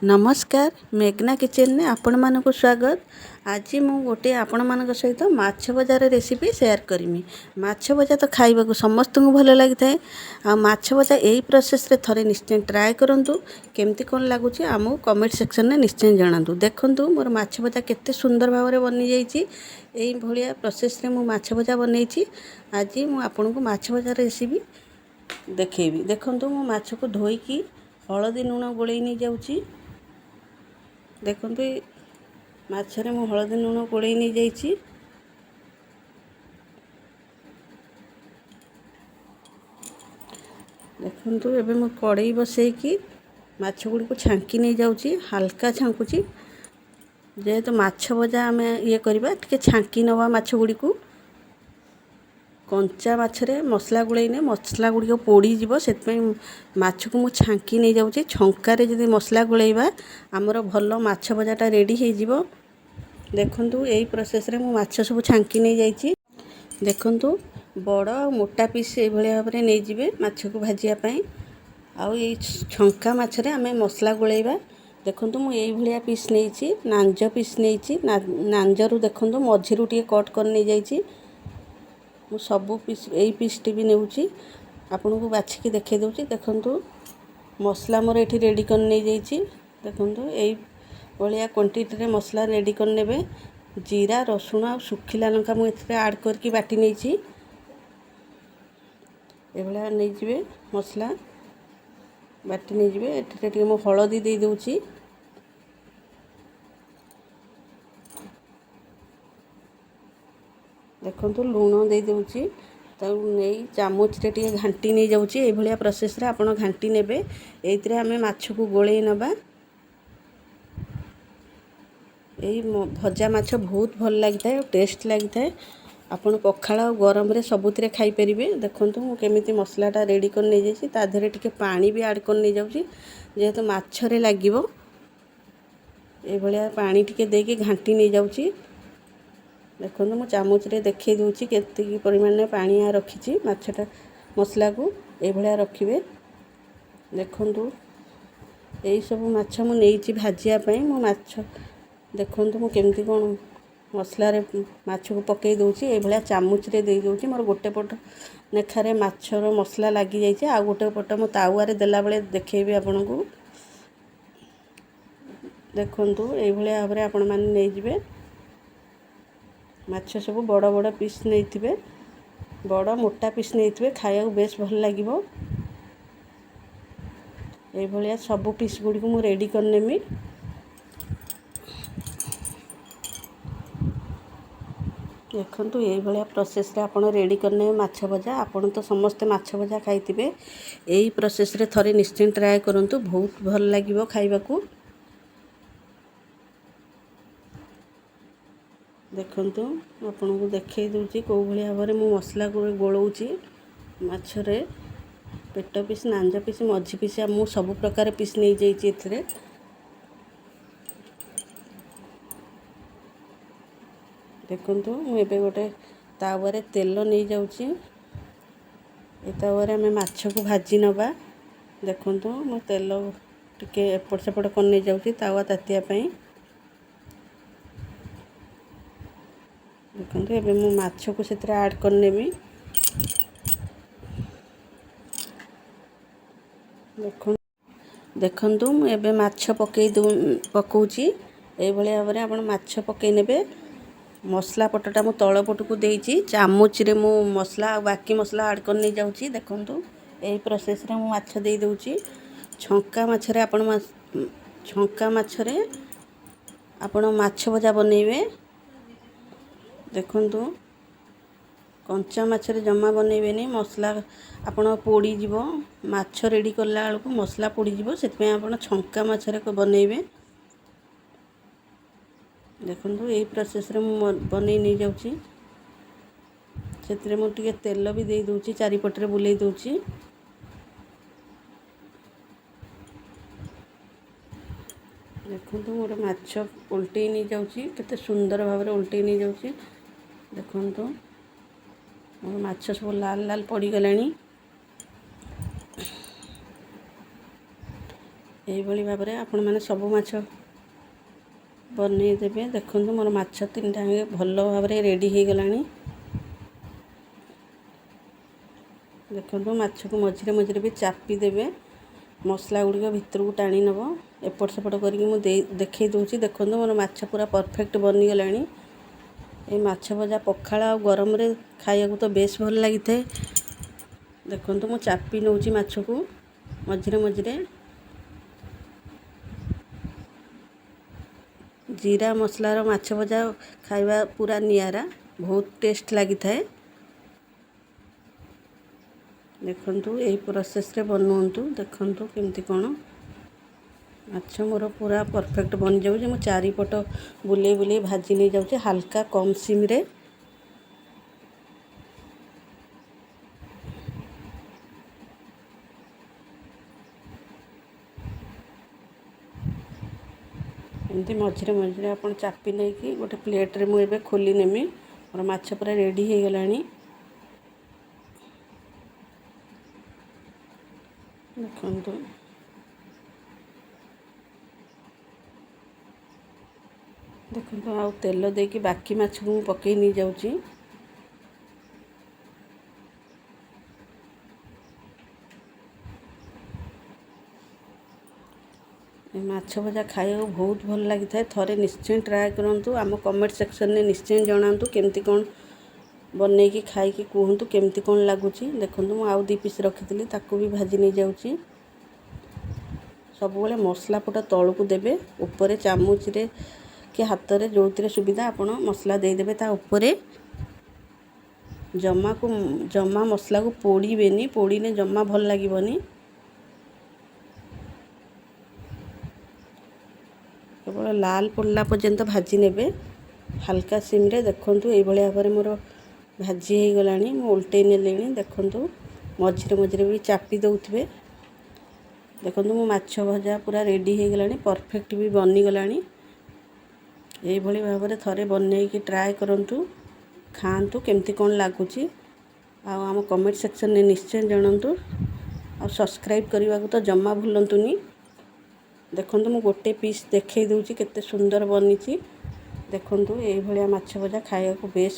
नमस्कार मेघना किचन ने आपण मानक स्वागत। आज मु गोटे आपण मानक सहित माछ भजार रेसिपी शेयर करमी। माछ भजा तो खाइबा समस्त को भल लगी थाए। आ माछ भजा यही प्रोसेस रे थरे निश्चय ट्राए करंतु केमती कोन लागुची आमु कमेंट सेक्शन में निश्चय जणातु। देखंतु मोर माछ भजा केते सुंदर भाव रे बनि जाईची। एही भलिया प्रोसेस रे मु माछ भजा बनैची। आज मु आपन को माछ भजा रेसिपी देखैबी। देखंतु मु माछ को धोई की हळदी लूण गोळेई नै जाउची। देखंतु माछरे मु हळदी लूण गोळेई नै जाईची। देखंतु एबे मु कड़ाई बसई की माछ गुडी को छांकी नै जाउची। हल्का छांकुची जेहेतु माछ भजा आमे ये करबा टिके छांकी नवा माछ गुडी को। कंचा माछरे मसला गुळेइने मसला गुडी को पोड़ी जीवो सेतपई माछ को मु छांकी नै जाउची। छंका रे जदी मसला गुळेइबा हमरो भल्लो माछ भजाटा रेडी हे जीवो। देखंतु एही प्रोसेस रे मु माछ सब छांकी नै जाईची। देखंतु बड़ मोटा पीस ए भलिया भाबरे नै जिवे माछ को भाजिया पई। आ ए छंका माछरे आमे मसला गुळेइबा। देखंतु मु एही भलिया पीस नैची नांज पीस नैची। नांजरु देखंतु मझिरु टिके कट कर नै जाईची। मु सब पीस एही पीस टी भी नेउची आपन को बाछि के देखे दउची। देखंतु मसला मोर एठी रेडी कर नै जाईची। देखंतु एही भलिया क्वांटिटी रे मसला रेडी कर नेबे। जीरा रसुण आ सुखिला लंका मु एथे ऐड करके बाटी नैची। ए भलिया नै जिवे मसला बाटी नै जिवे। एठी टिके मु हळदी दे दउची। देखंतु लूण दे दउची। ताऊ नै चामच रे टिके घांटी नै जाउची। ए भलिया प्रोसेस रे आपण घांटी नेबे। एइतरे हमें माछ को गोळेई नबा। एई भजा माछ बहुत भल लागि थाए टेस्ट लागि थाए। आपण पखाळा और गरम रे सबुतरे खाई परिबे। देखंतु मु केमिति मसलाटा रेडी कर नै जाईची। ता धरे टिके पानी भी ऐड कर नै जाउची जेहेतु माछ रे लागिवो। ए भलिया पानी टिके देके घांटी नै जाउची। देखंतु मु चामच रे देखै दउची केते परिमाण में पानी आ रखिची माछटा मसला को ए भलिया रखिबे। देखंतु एई सब माछ मु नेइची भाजिया पई। मु माछ देखंतु मु केमती कोन मसला रे माछ को पकेई दउची। ए भलिया चामच रे देई दउची। मोर गोटे पट नेखारे माछरो मसला लागि जाईची। आ गोटे पट मु तावा रे देला बेले देखैबी आपन को। देखंतु ए भलिया भाबरे आपन माने नै जिवे। माछ सब बड़ बड़ पीस नैथिबे। बड़ मोटा पीस नैथिबे खाया बेस भल लागिवो। ए भलिया सब पीस गुडी को मु रेडी कर नेमी। देखंतु एही भलिया प्रोसेस रे आपण रेडी करने माछ भजा। आपण तो समस्त माछ भजा खाइतिबे। एही प्रोसेस रे थरे निश्चय ट्राई करंतु बहुत भल लागिवो खाइबा को। देखंतु आपण को देखै दउची को भलिया भाबरे मु मसला को गोळौची माछ रे। पेट पीस नांज पीस मझी पीस मु सब प्रकार पीस नै जाईची एथरे। देखंतु मु एबे गोटे तावा रे तेल नै जाउची। ए तावा रे हमें माछ को भाजी नबा। देखंतु मु तेल टिके एपट सेपट कर नै जाउची तावा तातिया पई। देखंतु एबे मु माछ को सेतरे ऐड कर नेबी। देखंतु मु एबे माछ पकौची। ए भलिया भाबरे आपण माछ पकई नेबे। मसला पटटा मु तळ पट को देइची। चामच रे मु मसला बाकी मसला ऐड कर नै जाउची। देखंतु एही प्रोसेस रे मु माछ देई दउची। छंका माछ रे आपण छंका माछ रे आपण माछ भजा बनेइबे। देखंतु कंचा माछ रे जम्मा बनेइबेनी। मसला आपण पोड़ी जीवो। माछ रेडी करला बेल को मसला पोड़ी जीवो सेतपई आपण छंका माछ रे को बनेइबे। देखंतु एही प्रोसेस रे मु बनेइ नै जाउची। सेतरे मु टिके तेल भी देई दउची चारि पट रे बुलेई दउची। देखंतु मोर माछ उल्टेई नै जाउची केते सुंदर भाबरे उल्टेई नै जाउची। देखंतु मोर माछ सब लाल लाल पड़ी गलानी। ଏଇଭଳି ଭାବରେ ଆପଣମାନେ ସବୁ ମାଛ ବନେଇଦେବେ। ଦେଖନ୍ତୁ ମୋର ମାଛ ତିନିଟା ଭଲ ଭାବରେ ରେଡ଼ି ହେଇଗଲାଣି। ଦେଖନ୍ତୁ ମାଛକୁ ମଝିରେ ମଝିରେ ବି ଚାପି ଦେବେ, ମସଲା ଗୁଡ଼ିକ ଭିତରକୁ ଟାଣି ନେବ। ଏପଟ ସେପଟ କରିକି ମୁଁ ଦେଖେଇ ଦେଉଛି। ଦେଖନ୍ତୁ ମୋର ମାଛ ପୁରା ପରଫେକ୍ଟ ବନିଗଲାଣି। এই ମାଛ ଭଜା ପଖାଳ ଆଉ ଗରମରେ ଖାଇବାକୁ ତ ବେଶ ଭଲ ଲାଗିଥାଏ। ଦେଖନ୍ତୁ ମୁଁ ଚାପି ନେଉଛି ମାଛକୁ ମଝିରେ ମଝିରେ। ଜିରା ମସଲାର ମାଛ ଭଜା ଖାଇବା ପୁରା ନିଆରା, ବହୁତ ଟେଷ୍ଟ ଲାଗିଥାଏ। ଦେଖନ୍ତୁ ଏହି ପ୍ରୋସେସରେ ବନାନ୍ତୁ। ଦେଖନ୍ତୁ କେମିତି କ'ଣ ମାଛ ମୋର ପୁରା ପରଫେକ୍ଟ ବନିଯାଉଛି। ମୁଁ ଚାରିପଟ ବୁଲେଇ ବୁଲେଇ ଭାଜି ନେଇଯାଉଛି ହାଲକା କମ୍ ସିମ୍ରେ। ଏମିତି ମଝିରେ ମଝିରେ ଆପଣ ଚାପି ନେଇକି ଗୋଟେ ପ୍ଲେଟ୍ରେ ମୁଁ ଏବେ ଖୋଲି ନେମି। ମୋର ମାଛ ପୁରା ରେଡ଼ି ହେଇଗଲାଣି। ଦେଖନ୍ତୁ ଦେଖନ୍ତୁ ଆଉ ତେଲ ଦେଇକି ବାକି ମାଛକୁ ମୁଁ ପକେଇ ନେଇଯାଉଛି। ଏ ମାଛ ଭଜା ଖାଇବାକୁ ବହୁତ ଭଲ ଲାଗିଥାଏ। ଥରେ ନିଶ୍ଚୟ ଟ୍ରାଏ କରନ୍ତୁ। ଆମ କମେଣ୍ଟ ସେକ୍ସନରେ ନିଶ୍ଚୟ ଜଣାନ୍ତୁ କେମିତି କ'ଣ ବନେଇକି ଖାଇକି କୁହନ୍ତୁ କେମିତି କ'ଣ ଲାଗୁଛି। ଦେଖନ୍ତୁ ମୁଁ ଆଉ 2 ପିସ୍ ରଖିଥିଲି, ତାକୁ ବି ଭାଜି ନେଇଯାଉଛି। ସବୁବେଳେ ମସଲା ପୁଟା ତଳକୁ ଦେବେ, ଉପରେ ଚାମଚରେ କି ହାତରେ ଯେଉଁଥିରେ ସୁବିଧା ଆପଣ ମସଲା ଦେଇଦେବେ ତା ଉପରେ। ଜମା ମସଲାକୁ ପୋଡ଼ିବେନି, ପୋଡ଼ିଲେ ଜମା ଭଲ ଲାଗିବନି। କେବଳ ଲାଲ ପଡ଼ିଲା ପର୍ଯ୍ୟନ୍ତ ଭାଜି ନେବେ ହାଲକା ସିମ୍ରେ। ଦେଖନ୍ତୁ ଏଇଭଳି ଭାବରେ ମୋର ଭାଜି ହେଇଗଲାଣି। ମୁଁ ଓଲଟେଇ ନେଲିଣି। ଦେଖନ୍ତୁ ମଝିରେ ମଝିରେ ବି ଚାପି ଦେଉଥିବେ। ଦେଖନ୍ତୁ ମୋ ମାଛ ଭଜା ପୁରା ରେଡ଼ି ହେଇଗଲାଣି, ପରଫେକ୍ଟ ବି ବନିଗଲାଣି। ଏଇଭଳି ଭାବରେ ଥରେ ବନେଇକି ଟ୍ରାଏ କରନ୍ତୁ, ଖାଆନ୍ତୁ କେମିତି କ'ଣ ଲାଗୁଛି। ଆଉ ଆମ କମେଣ୍ଟ ସେକ୍ସନରେ ନିଶ୍ଚୟ ଜଣାନ୍ତୁ। ଆଉ ସବସ୍କ୍ରାଇବ୍ କରିବାକୁ ତ ଜମା ଭୁଲନ୍ତୁନି। ଦେଖନ୍ତୁ ମୁଁ ଗୋଟେ ପିସ୍ ଦେଖେଇ ଦେଉଛି କେତେ ସୁନ୍ଦର ବନିଛି। ଦେଖନ୍ତୁ ଏଇଭଳିଆ ମାଛ ଭଜା ଖାଇବାକୁ ବେଶ